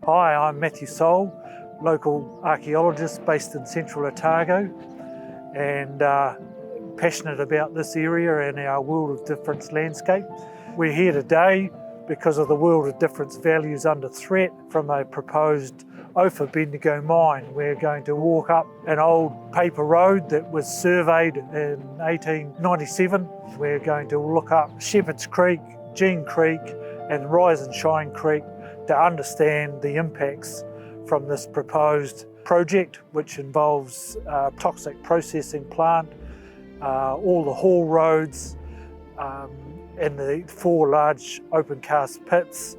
Hi, I'm Matthew Soul, local archaeologist based in Central Otago, and passionate about this area and our World of Difference landscape. We're here today because of the World of Difference values under threat from a proposed OFA Bendigo mine. We're going to walk up an old paper road that was surveyed in 1897. We're going to look up Shepherd's Creek, Jean Creek and Rise and Shine Creek to understand the impacts from this proposed project, which involves a toxic processing plant, all the haul roads, and the 4 large open cast pits,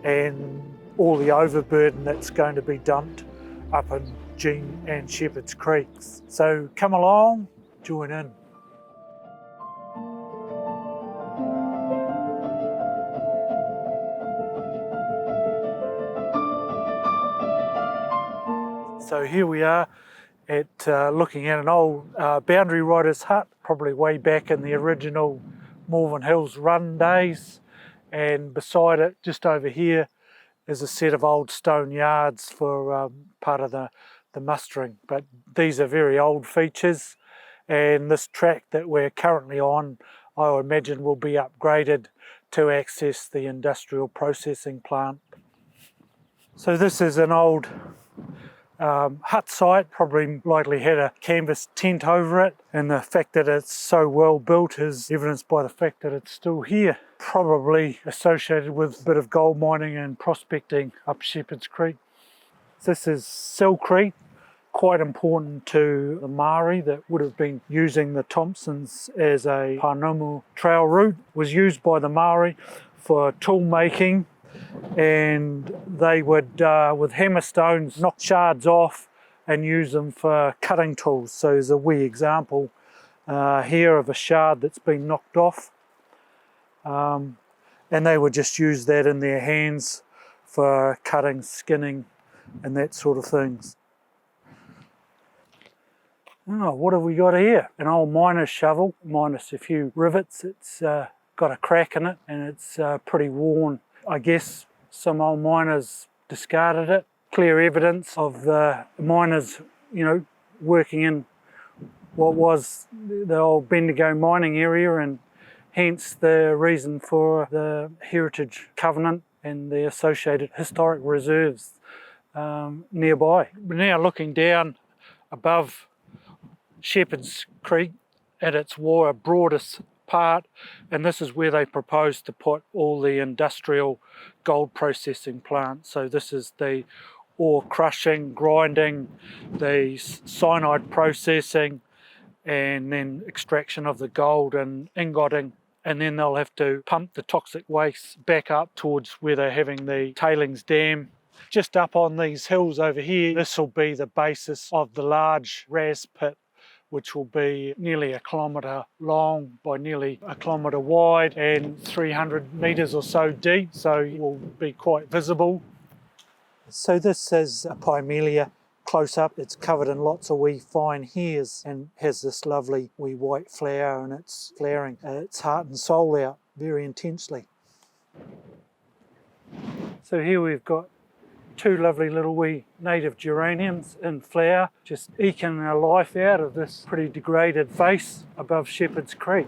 and all the overburden that's going to be dumped up in Jean and Shepherd's Creeks. So come along, join in. So here we are at looking at an old boundary rider's hut, probably way back in the original Morven Hills Run days, and beside it, just over here, is a set of old stone yards for part of the mustering. But these are very old features, and this track that we're currently on, I would imagine, will be upgraded to access the industrial processing plant. So this is an old hut site, probably likely had a canvas tent over it, and the fact that it's so well built is evidenced by the fact that it's still here, probably associated with a bit of gold mining and prospecting up Shepherd's Creek. This is Sill Creek, quite important to the Maori that would have been using the Thomsons as a Pānumu trail route. It was used by the Maori for tool making, and they would, with hammer stones, knock shards off and use them for cutting tools. So there's a wee example here of a shard that's been knocked off. And they would just use that in their hands for cutting, skinning, and that sort of things. Oh, what have we got here? An old miner's shovel, minus a few rivets. It's got a crack in it, and it's pretty worn. I guess some old miners discarded it. Clear evidence of the miners, working in what was the old Bendigo mining area, and hence the reason for the Heritage Covenant and the associated historic reserves nearby. We're now looking down above Shepherd's Creek at its broadest part, and this is where they propose to put all the industrial gold processing plants. So this is the ore crushing, grinding, the cyanide processing, and then extraction of the gold and ingoting, and then they'll have to pump the toxic waste back up towards where they're having the tailings dam. Just up on these hills over here, this will be the basis of the large RAS pit, which will be nearly 1 kilometre long by nearly 1 kilometre wide and 300 metres or so deep, so it will be quite visible. So this is a Pimelia close up. It's covered in lots of wee fine hairs and has this lovely wee white flower, and it's flowering its heart and soul out very intensely. So here we've got 2 lovely little wee native geraniums in flower, just eking a life out of this pretty degraded face above Shepherd's Creek.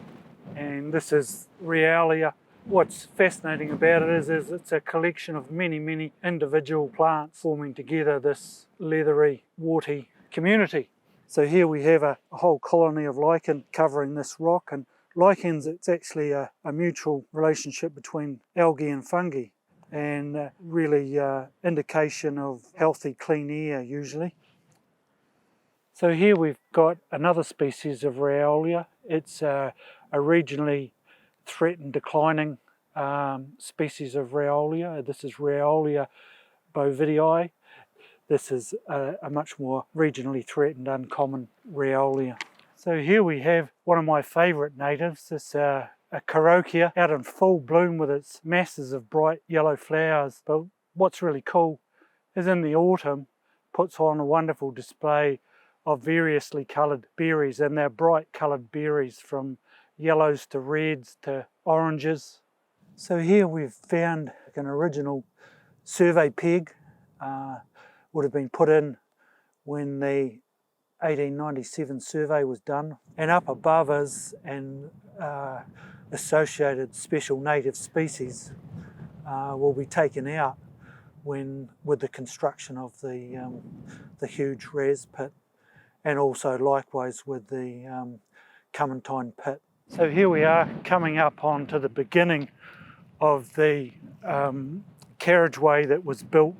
And this is Realia. What's fascinating about it is it's a collection of many, many individual plants forming together this leathery, warty community. So here we have a whole colony of lichen covering this rock, and lichens, it's actually a mutual relationship between algae and fungi, and really indication of healthy, clean air usually. So here we've got another species of Realia. It's a regionally threatened declining species of Realia. This is Realia bovidii. This is a much more regionally threatened, uncommon Realia. So here we have one of my favourite natives, this a Carokia out in full bloom with its masses of bright yellow flowers. But what's really cool is in the autumn puts on a wonderful display of variously coloured berries, and they're bright coloured berries from yellows to reds to oranges. So here we've found an original survey peg would have been put in when the 1897 survey was done, and up above is an associated special native species will be taken out with the construction of the huge res pit, and also likewise with the Clementine pit. So here we are coming up onto the beginning of the carriageway that was built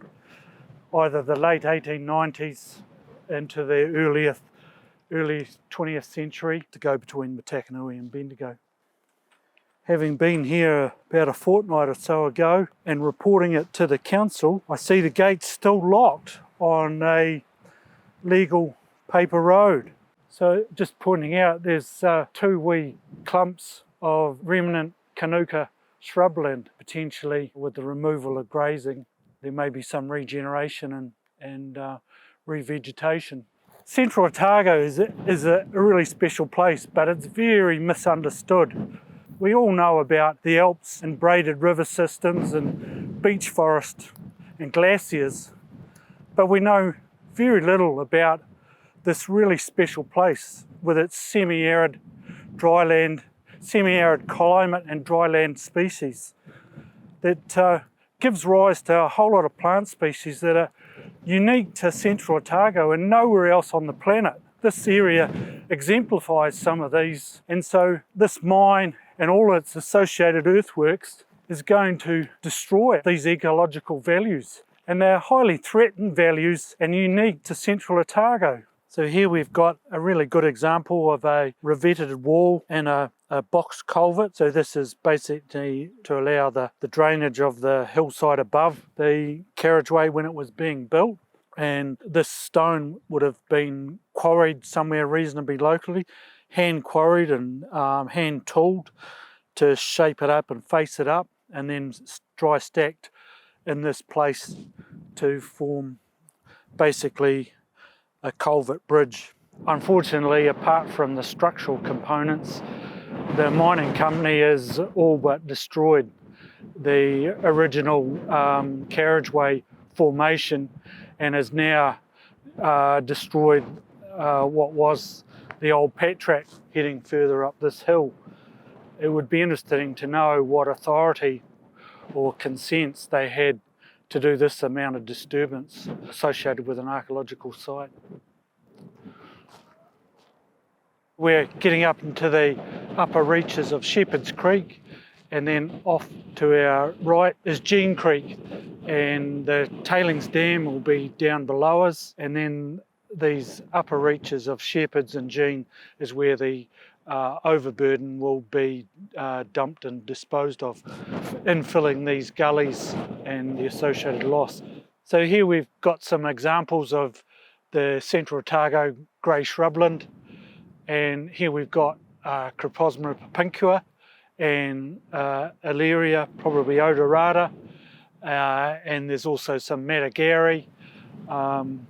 either the late 1890s into the early 20th century to go between Matakanui and Bendigo. Having been here about a fortnight or so ago and reporting it to the council, I see the gates still locked on a legal paper road. So just pointing out, there's 2 wee clumps of remnant Kanuka shrubland, potentially with the removal of grazing. There may be some regeneration and revegetation. Central Otago is a really special place, but it's very misunderstood. We all know about the Alps and braided river systems and beech forest and glaciers, but we know very little about this really special place with its semi-arid dryland, semi-arid climate and dryland species that gives rise to a whole lot of plant species that are unique to Central Otago and nowhere else on the planet. This area exemplifies some of these, and so this mine and all its associated earthworks is going to destroy these ecological values, and they're highly threatened values and unique to Central Otago. So here we've got a really good example of a revetted wall and a box culvert. So this is basically to allow the drainage of the hillside above the carriageway when it was being built. And this stone would have been quarried somewhere reasonably locally, hand quarried and hand tooled to shape it up and face it up, and then dry stacked in this place to form basically a culvert bridge. Unfortunately, apart from the structural components, the mining company has all but destroyed the original carriageway formation and has now destroyed what was the old pat track heading further up this hill. It would be interesting to know what authority or consents they had to do this amount of disturbance associated with an archaeological site. We're getting up into the upper reaches of Shepherd's Creek, and then off to our right is Jean Creek, and the tailings dam will be down below us, and then these upper reaches of Shepherd's and Jean is where the overburden will be dumped and disposed of, infilling these gullies and the associated loss. So here we've got some examples of the Central Otago grey shrubland, and here we've got Cryposma pincua and Aleria, probably odorata, and there's also some Matagari, and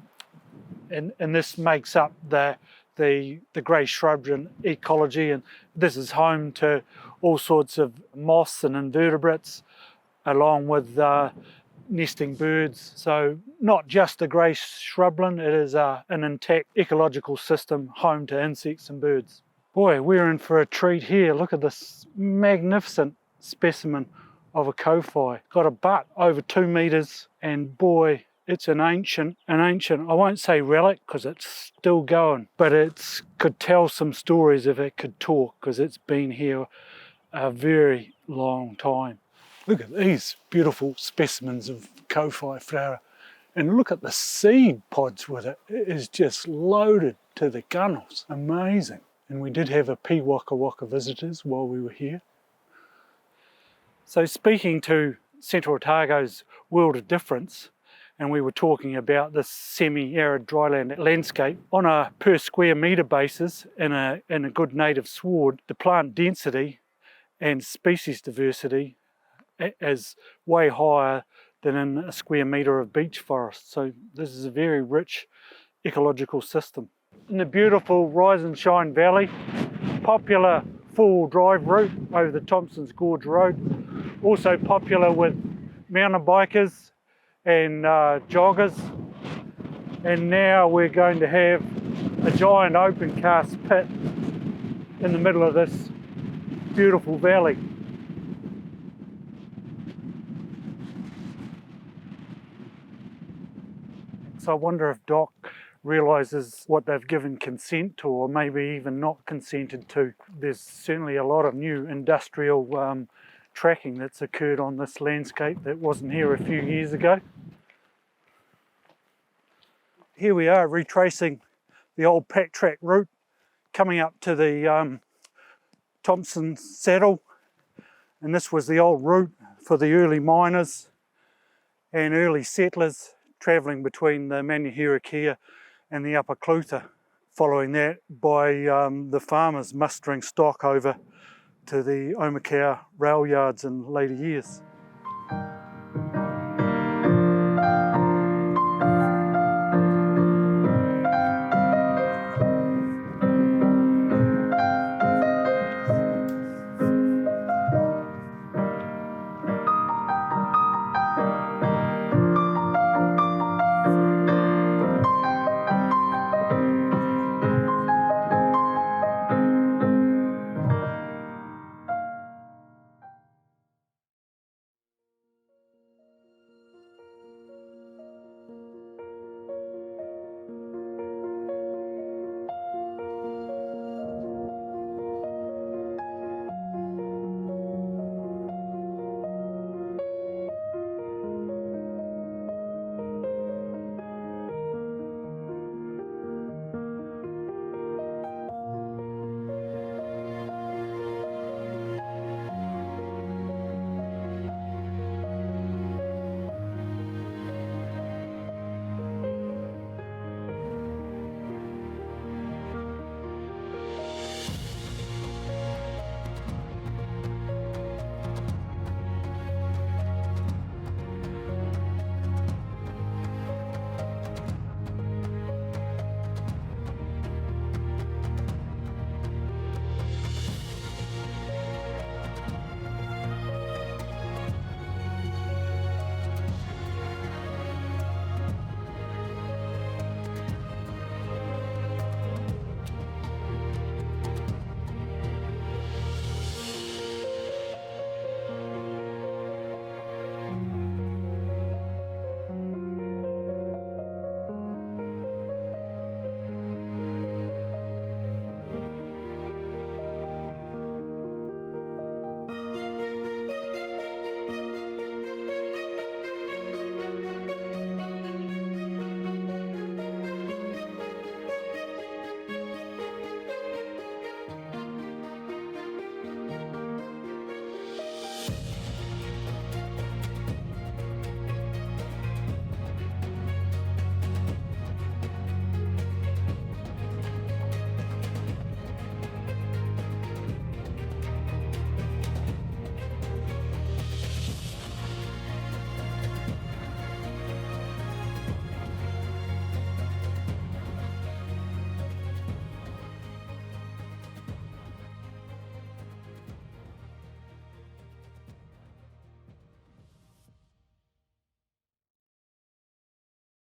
this makes up the grey shrubland ecology, and this is home to all sorts of moss and invertebrates along with nesting birds. So not just a grey shrubland, it is an intact ecological system home to insects and birds. Boy, we're in for a treat here. Look at this magnificent specimen of a kowhai. Got a butt over 2 meters, and boy, it's an ancient, I won't say relic because it's still going, but it could tell some stories if it could talk, because it's been here a very long time. Look at these beautiful specimens of kowhai flora, and look at the seed pods with it. It is just loaded to the gunnels. Amazing. And we did have a pea waka waka visitors while we were here. So speaking to Central Otago's world of difference, and we were talking about this semi-arid dryland landscape, on a per square metre basis in a good native sward, the plant density and species diversity is way higher than in a square metre of beech forest. So this is a very rich ecological system. In the beautiful Rise and Shine Valley, popular four-wheel drive route over the Thomsons Gorge Road, also popular with mountain bikers and joggers. And now we're going to have a giant open cast pit in the middle of this beautiful valley. So I wonder if Doc realises what they've given consent to, or maybe even not consented to. There's certainly a lot of new industrial tracking that's occurred on this landscape that wasn't here a few years ago. Here we are retracing the old pack track route, coming up to the Thomsons Saddle, and this was the old route for the early miners and early settlers travelling between the Manuherikia and the Upper Clutha, following that by the farmers mustering stock over to the Omakau rail yards in later years.